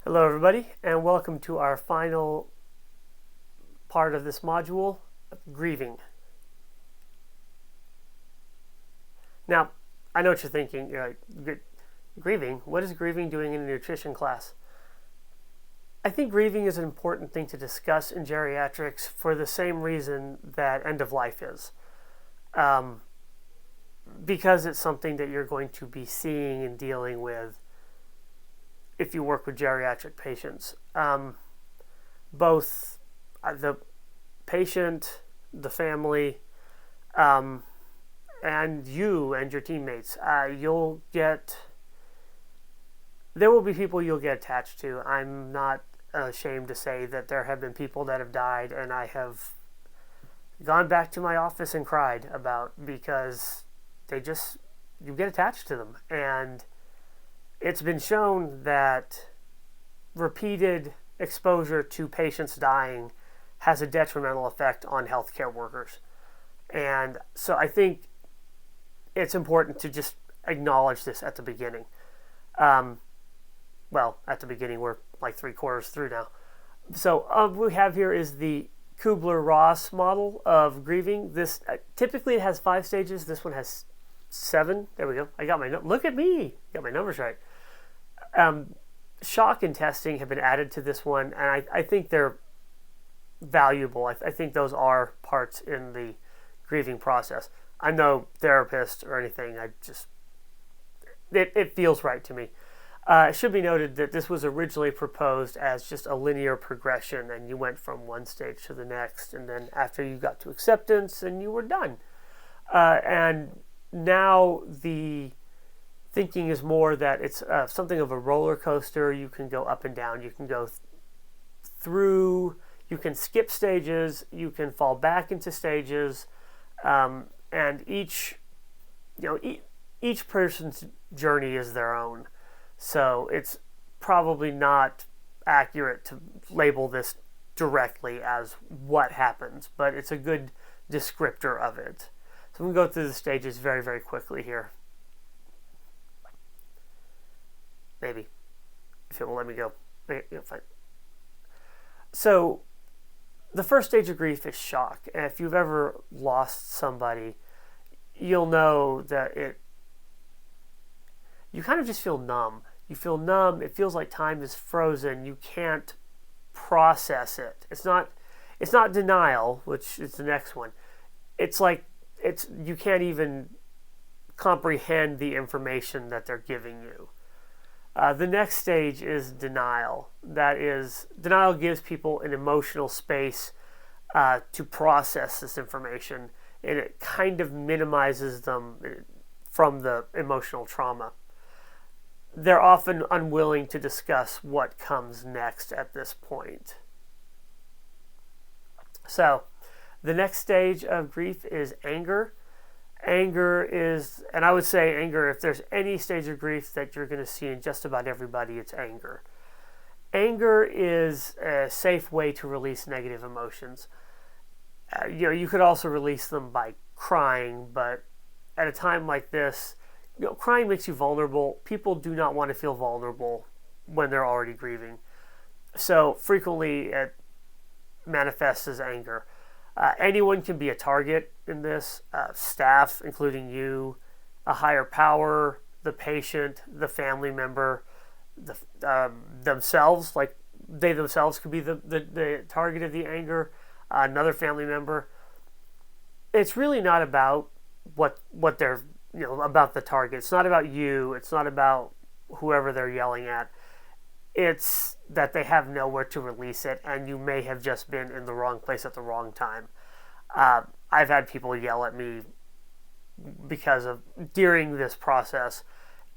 Hello everybody, and welcome to our final part of this module, Grieving. Now, I know what you're thinking. You're like, grieving? What is grieving doing in a nutrition class? I think grieving is an important thing to discuss in geriatrics for the same reason that end of life is. Because it's something that you're going to be seeing and dealing with if you work with geriatric patients. Both the patient, the family, and you and your teammates. There will be people you'll get attached to. I'm not ashamed to say that there have been people that have died and I have gone back to my office and cried about, because you get attached to them. And it's been shown that repeated exposure to patients dying has a detrimental effect on healthcare workers. And so I think it's important to just acknowledge this at the beginning. At the beginning, we're like 3/4 through now. So what we have here is the Kubler-Ross model of grieving. This typically it has 5 stages. This one has 7. There we go. I got look at me. Got my numbers right. Shock and testing have been added to this one, and I think they're valuable. I think those are parts in the grieving process. I'm no therapist or anything. It feels right to me. It should be noted that this was originally proposed as just a linear progression, and you went from one stage to the next, and then after you got to acceptance, and you were done. And now the thinking is more that it's something of a roller coaster. You can go up and down. You can go through. You can skip stages. You can fall back into stages, and each person's journey is their own. So it's probably not accurate to label this directly as what happens, but it's a good descriptor of it. So I'm going to go through the stages very, very quickly here. Maybe, if it will let me go. Fine. So the first stage of grief is shock. And if you've ever lost somebody, you'll know that you kind of just feel numb. You feel numb. It feels like time is frozen. You can't process it. It's not denial, which is the next one. It's like you can't even comprehend the information that they're giving you. The next stage is denial. Denial gives people an emotional space to process this information, and it kind of minimizes them from the emotional trauma. They're often unwilling to discuss what comes next at this point. So, the next stage of grief is anger. Anger is, and I would say anger, if there's any stage of grief that you're going to see in just about everybody, it's anger. Anger is a safe way to release negative emotions. You could also release them by crying, but at a time like this, crying makes you vulnerable. People do not want to feel vulnerable when they're already grieving. So frequently it manifests as anger. Anyone can be a target in this. Staff, including you, a higher power, the patient, the family member, themselves, like they themselves could be the target of the anger, another family member. It's really not about what they're, about the target. It's not about you. It's not about whoever they're yelling at. It's that they have nowhere to release it, and you may have just been in the wrong place at the wrong time. I've had people yell at me during this process,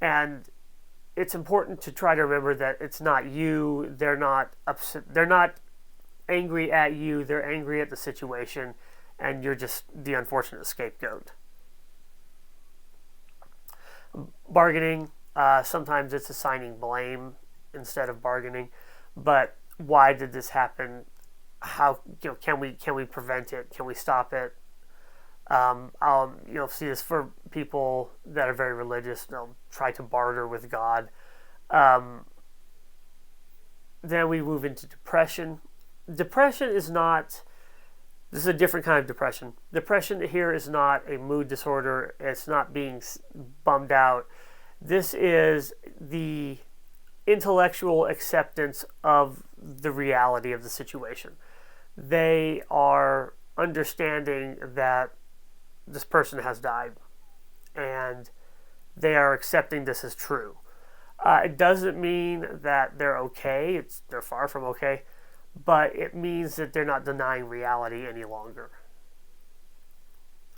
and it's important to try to remember that it's not you. They're not upset. They're not angry at you. They're angry at the situation, and you're just the unfortunate scapegoat. Bargaining. Sometimes it's assigning blame instead of bargaining. But why did this happen? How can we prevent it? Can we stop it? You'll see this for people that are very religious. They'll try to barter with God. Then we move into depression. Depression is not, this is a different kind of depression. Depression here is not a mood disorder. It's not being bummed out. This is the intellectual acceptance of the reality of the situation. They are understanding that this person has died, and they are accepting this as true. It doesn't mean that they're okay. They're far from okay, but it means that they're not denying reality any longer.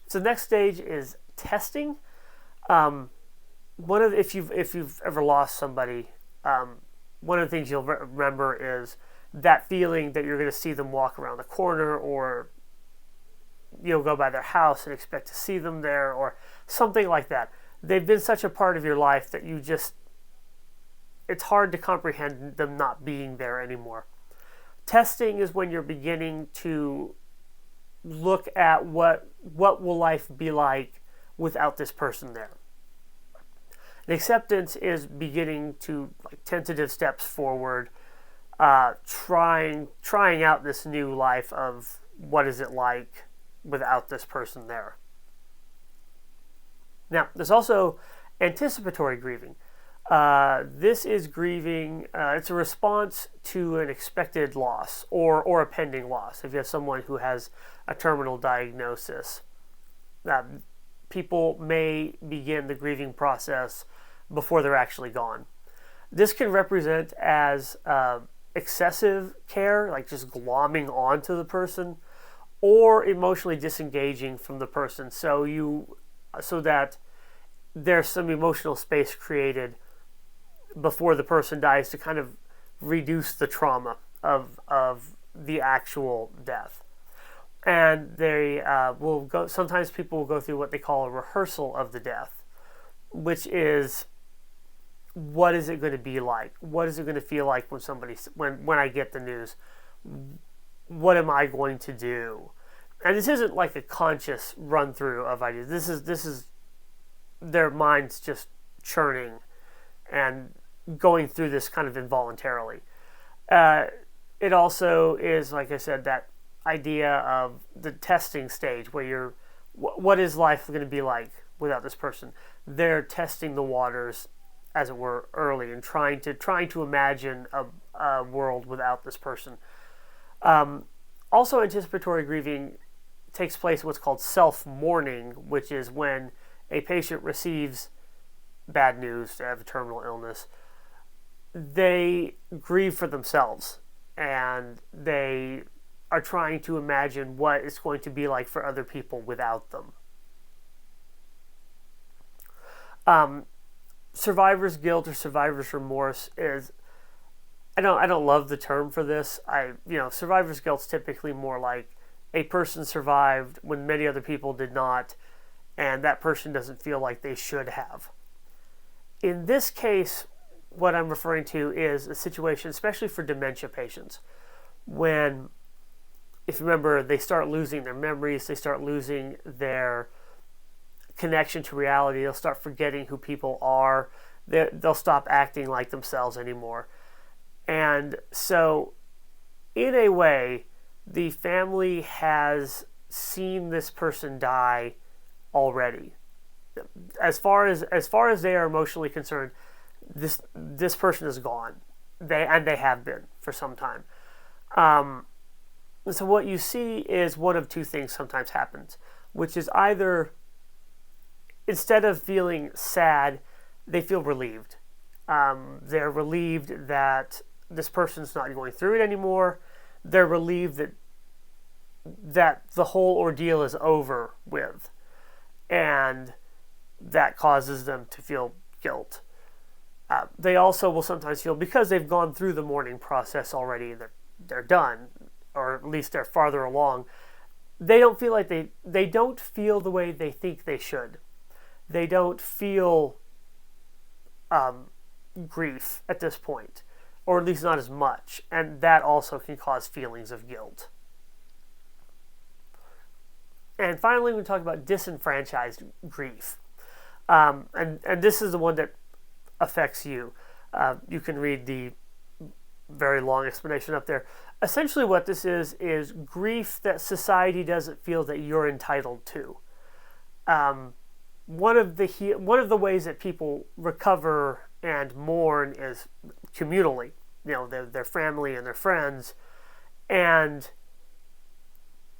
So the next stage is testing. If you've ever lost somebody, one of the things you'll remember is that feeling that you're going to see them walk around the corner, or you'll go by their house and expect to see them there, or something like that. They've been such a part of your life that it's hard to comprehend them not being there anymore. Testing is when you're beginning to look at what will life be like without this person there. And acceptance is beginning to tentative steps forward, trying out this new life of what is it like without this person there. Now, there's also anticipatory grieving. This is grieving. It's a response to an expected loss or a pending loss. If you have someone who has a terminal diagnosis, people may begin the grieving process before they're actually gone. This can represent as excessive care, like just glomming onto the person, or emotionally disengaging from the person, so that there's some emotional space created before the person dies to kind of reduce the trauma of the actual death. And they will go. Sometimes people will go through what they call a rehearsal of the death, which is, what is it going to be like? What is it going to feel like when I get the news? What am I going to do? And this isn't like a conscious run through of ideas. This is their minds just churning and going through this kind of involuntarily. It also is, like I said, that idea of the testing stage where what is life going to be like without this person? They're testing the waters, as it were, early, and trying to imagine a world without this person. Also, anticipatory grieving takes place in what's called self-mourning, which is when a patient receives bad news, to have a terminal illness. They grieve for themselves, and they are trying to imagine what it's going to be like for other people without them. Survivor's guilt or survivor's remorse is, I don't love the term for this. Survivor's guilt's typically more like a person survived when many other people did not, and that person doesn't feel like they should have. In this case, what I'm referring to is a situation, especially for dementia patients, when, if you remember, they start losing their memories, they start losing their connection to reality, they'll start forgetting who people are, they'll stop acting like themselves anymore. And so, in a way, the family has seen this person die already. As far as they are emotionally concerned, this person is gone. They have been for some time. So what you see is one of two things sometimes happens, which is either, instead of feeling sad, they feel relieved. They're relieved that this person's not going through it anymore. They're relieved that the whole ordeal is over with, and that causes them to feel guilt. They also will sometimes feel, because they've gone through the mourning process already, that they're done, or at least they're farther along. They don't feel like they don't feel the way they think they should. They don't feel grief at this point, or at least not as much, and that also can cause feelings of guilt. And finally, we talk about disenfranchised grief, and this is the one that affects you. You can read the very long explanation up there. Essentially, what this is grief that society doesn't feel that you're entitled to. One of the ways that people recover and mourn is communally. Their family and their friends, and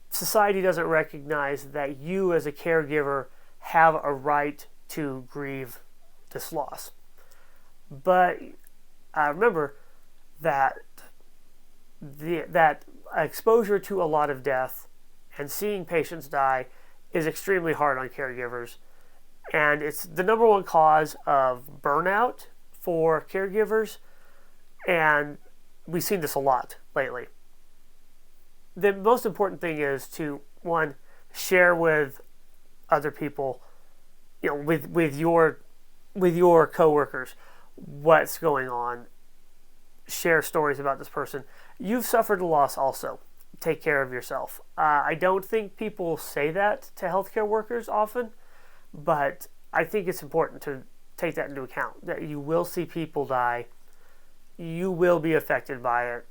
society doesn't recognize that you as a caregiver have a right to grieve this loss. But remember that that exposure to a lot of death and seeing patients die is extremely hard on caregivers, and it's the number one cause of burnout for caregivers, and we've seen this a lot lately. The most important thing is to, one, share with other people, with your coworkers, what's going on. Share stories about this person. You've suffered a loss also. Take care of yourself. I don't think people say that to healthcare workers often, but I think it's important to take that into account, that you will see people die, you will be affected by it,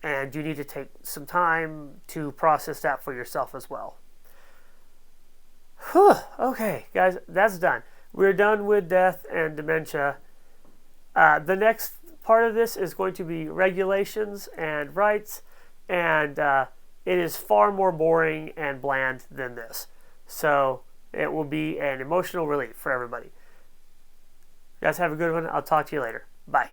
and you need to take some time to process that for yourself as well. Whew. Okay, guys, that's done. We're done with death and dementia. The next part of this is going to be regulations and rights, and it is far more boring and bland than this. So it will be an emotional relief for everybody. You guys have a good one. I'll talk to you later.